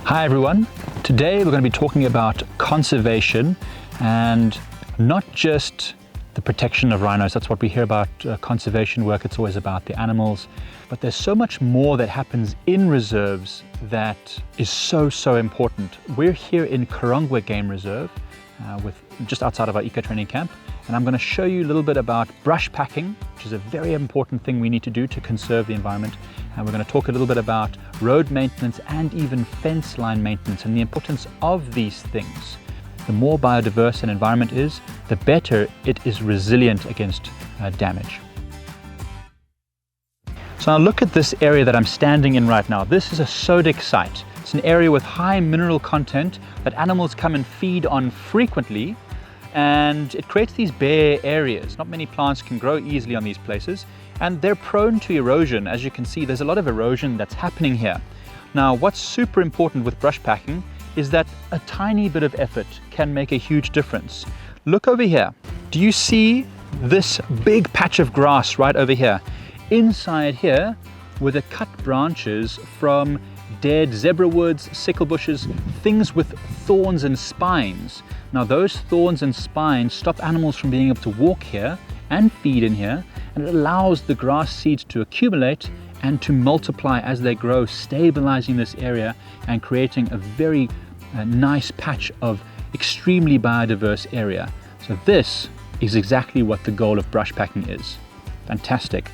Hi everyone. Today we're going to be talking about conservation and not just the protection of rhinos. That's what we hear about conservation work. It's always about the animals. But there's so much more that happens in reserves that is so important. We're here in Karongwa Game Reserve just outside of our eco-training camp. And I'm going to show you a little bit about brush packing, which is a very important thing we need to do to conserve the environment. And we're going to talk a little bit about road maintenance and even fence line maintenance and the importance of these things. The more biodiverse an environment is, the better it is resilient against damage. So now look at this area that I'm standing in right now. This is a sodic site. It's an area with high mineral content that animals come and feed on frequently. And it creates these bare areas. Not many plants can grow easily on these places, and they're prone to erosion. As you can see, there's a lot of erosion that's happening here. Now, what's super important with brush packing is that a tiny bit of effort can make a huge difference. Look over here. Do you see this big patch of grass right over here? Inside here were the cut branches from dead zebra woods, sickle bushes, things with thorns and spines. Now those thorns and spines stop animals from being able to walk here and feed in here, and it allows the grass seeds to accumulate and to multiply as they grow, stabilizing this area and creating a very nice patch of extremely biodiverse area. So this is exactly what the goal of brush packing is. Fantastic.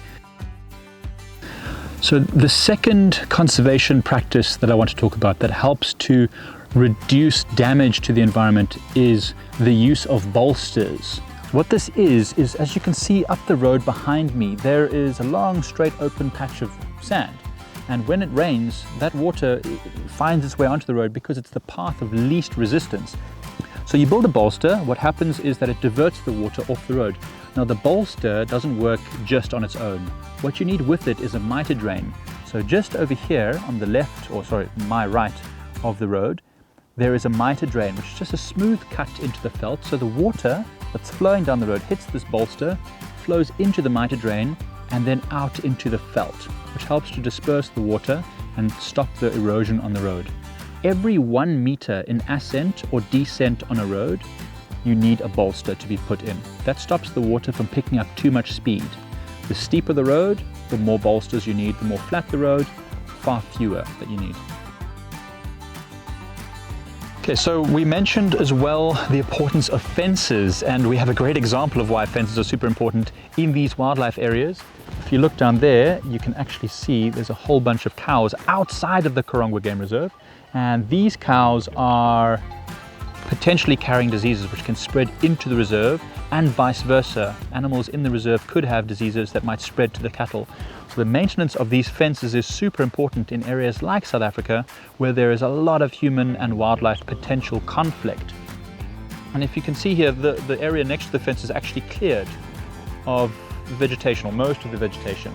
So the second conservation practice that I want to talk about that helps to reduce damage to the environment is the use of bolsters. What this is as you can see up the road behind me, there is a long straight open patch of sand. And when it rains, that water finds its way onto the road because it's the path of least resistance. So you build a bolster, what happens is that it diverts the water off the road. Now the bolster doesn't work just on its own. What you need with it is a mitre drain. So just over here on the left, or sorry, my right of the road, there is a mitre drain, which is just a smooth cut into the veld. So the water that's flowing down the road hits this bolster, flows into the mitre drain, and then out into the veld, which helps to disperse the water and stop the erosion on the road. Every 1 meter in ascent or descent on a road, you need a bolster to be put in. That stops the water from picking up too much speed. The steeper the road, the more bolsters you need. The more flat the road, far fewer that you need. Okay, so we mentioned as well the importance of fences, and we have a great example of why fences are super important in these wildlife areas. If you look down there, you can actually see there's a whole bunch of cows outside of the Karongwa Game Reserve, and these cows are potentially carrying diseases which can spread into the reserve and vice versa. Animals in the reserve could have diseases that might spread to the cattle. So the maintenance of these fences is super important in areas like South Africa, where there is a lot of human and wildlife potential conflict. And if you can see here, the area next to the fence is actually cleared of vegetation, or most of the vegetation.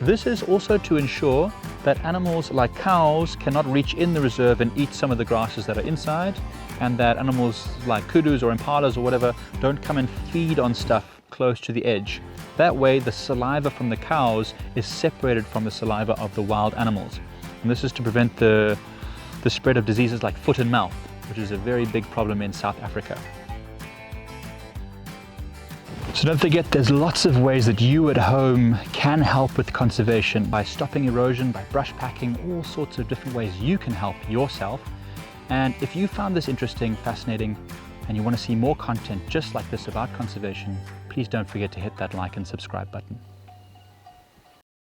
This is also to ensure that animals like cows cannot reach in the reserve and eat some of the grasses that are inside, and that animals like kudus or impalas or whatever don't come and feed on stuff close to the edge. That way the saliva from the cows is separated from the saliva of the wild animals. And this is to prevent the spread of diseases like foot and mouth, which is a very big problem in South Africa. So don't forget, there's lots of ways that you at home can help with conservation by stopping erosion, by brush packing, all sorts of different ways you can help yourself. And if you found this interesting, fascinating, and you want to see more content just like this about conservation, please don't forget to hit that like and subscribe button.